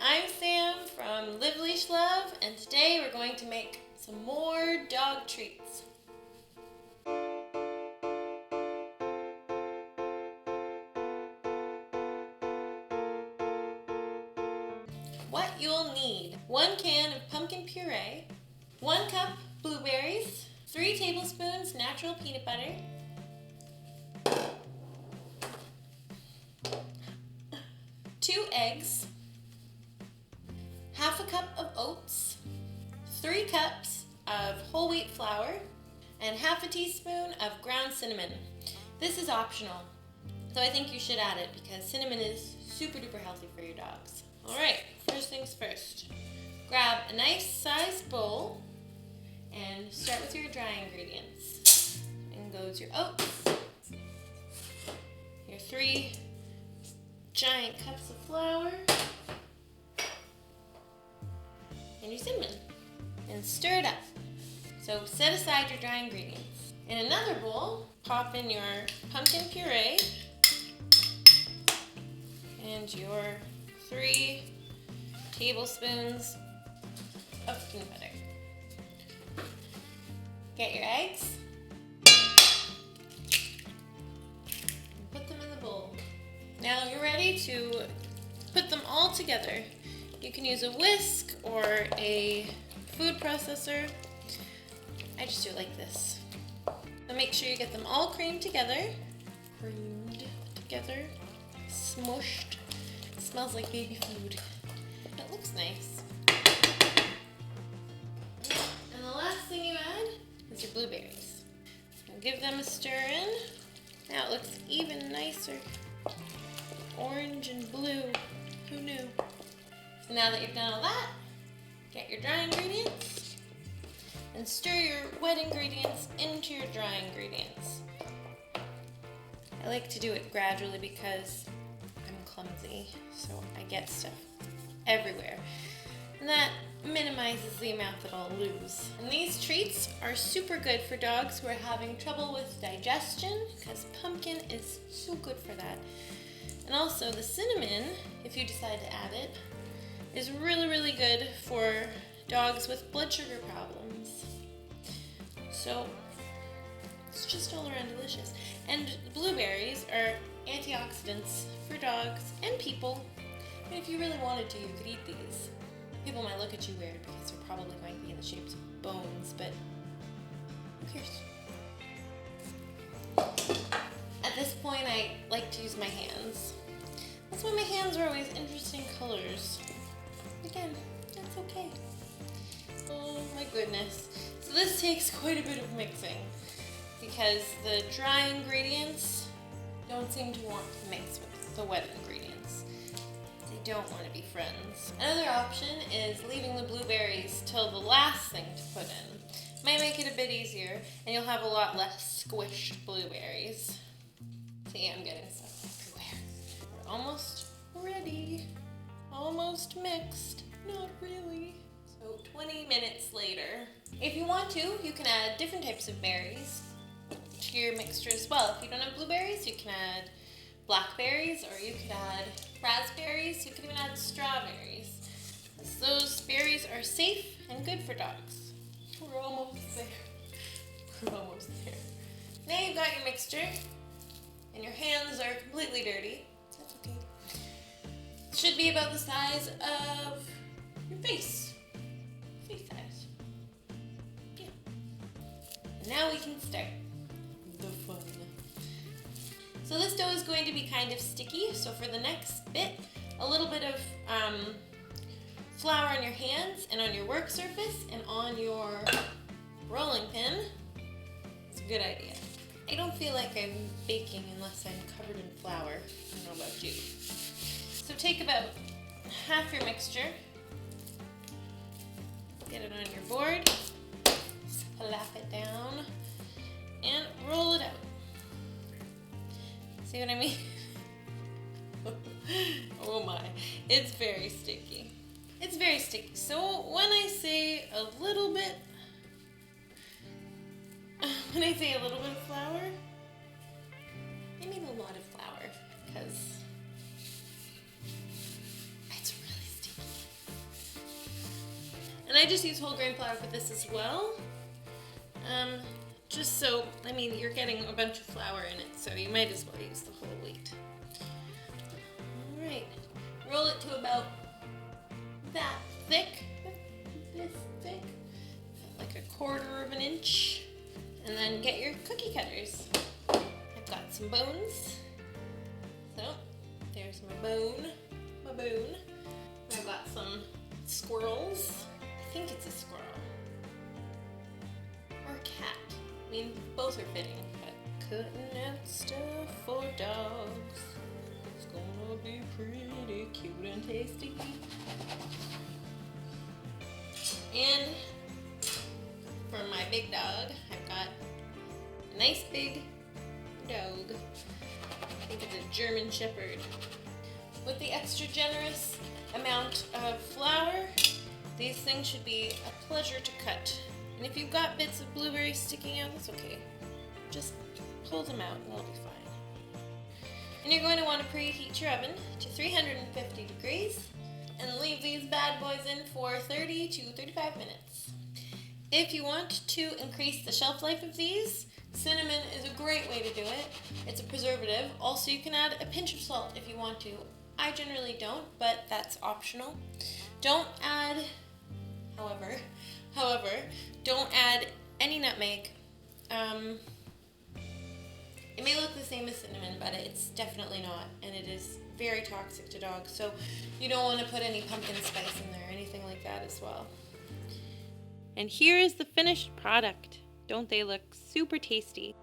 I'm Sam from Live Leash Love, and today we're going to make some more dog treats. What you'll need: 1 can of pumpkin puree, 1 cup blueberries, 3 tablespoons natural peanut butter, 2 eggs, half a cup of oats, 3 cups of whole wheat flour, and half a teaspoon of ground cinnamon. This is optional, so I think you should add it because cinnamon is super duper healthy for your dogs. Alright, first things first. Grab a nice sized bowl and start with your dry ingredients. In goes your oats, your 3 giant cups of flour, and your cinnamon, and stir it up. So set aside your dry ingredients. In another bowl, pop in your pumpkin puree and your 3 tablespoons of peanut butter. Get your eggs and put them in the bowl. Now you're ready to put them all together. You can use a whisk or a food processor. I just do it like this. So make sure you get them all creamed together. Smushed. It smells like baby food. It looks nice. And the last thing you add is your blueberries. So give them a stir in. Now it looks even nicer. Orange and blue. Who knew? So now that you've done all that, get your dry ingredients and stir your wet ingredients into your dry ingredients. I like to do it gradually because I'm clumsy, so I get stuff everywhere. And that minimizes the amount that I'll lose. And these treats are super good for dogs who are having trouble with digestion because pumpkin is so good for that. And also the cinnamon, if you decide to add it, is really, really good for dogs with blood sugar problems. So it's just all around delicious. And blueberries are antioxidants for dogs and people. And if you really wanted to, you could eat these. People might look at you weird because they're probably going to be in the shapes of bones, but who cares? At this point, I like to use my hands. That's why my hands are always interesting colors. Again, that's okay. Oh my goodness. So this takes quite a bit of mixing because the dry ingredients don't seem to want to mix with the wet ingredients. They don't want to be friends. Another option is leaving the blueberries till the last thing to put in. Might make it a bit easier and you'll have a lot less squished blueberries. See, I'm getting stuff everywhere. We're almost ready. Almost mixed. Not really. So 20 minutes later. If you want to, you can add different types of berries to your mixture as well. If you don't have blueberries, you can add blackberries, or you could add raspberries. You could even add strawberries. Those berries are safe and good for dogs. We're almost there. We're almost there. Now you've got your mixture, and your hands are completely dirty. That's okay. It should be about the size of your face. Face size. Yeah. Now we can start the fun. So this dough is going to be kind of sticky, so for the next bit, a little bit of flour on your hands and on your work surface and on your rolling pin. It's a good idea. I don't feel like I'm baking unless I'm covered in flour. I don't know about you. So take about half your mixture, get it on your board, slap it down, and roll it out. See what I mean? Oh my, it's very sticky. It's very sticky. So when I say a little bit of flour, I mean a lot of flour because it's really sticky. I just use whole grain flour for this as well. Just so, I mean, you're getting a bunch of flour in it, so you might as well use the whole wheat. Alright, roll it to about that thick, this thick, like a quarter of an inch, and then get your cookie cutters. I've got some bones, so there's my bone. I've got some squirrels. I think it's a squirrel. Or a cat. I mean, both are fitting, but cutting out stuff for dogs. It's gonna be pretty cute and tasty. And for my big dog, I've got a nice big dog. I think it's a German Shepherd. With the extra generous amount of flour, these things should be a pleasure to cut. And if you've got bits of blueberries sticking out, that's okay. Just pull them out and they'll be fine. And you're going to want to preheat your oven to 350 degrees and leave these bad boys in for 30 to 35 minutes. If you want to increase the shelf life of these, cinnamon is a great way to do it. It's a preservative. Also, you can add a pinch of salt if you want to. I generally don't, but that's optional. Don't add, however, don't add any nutmeg. It may look the same as cinnamon, but it's definitely not, and it is very toxic to dogs, so you don't want to put any pumpkin spice in there or anything like that as well. And here is the finished product. Don't they look super tasty?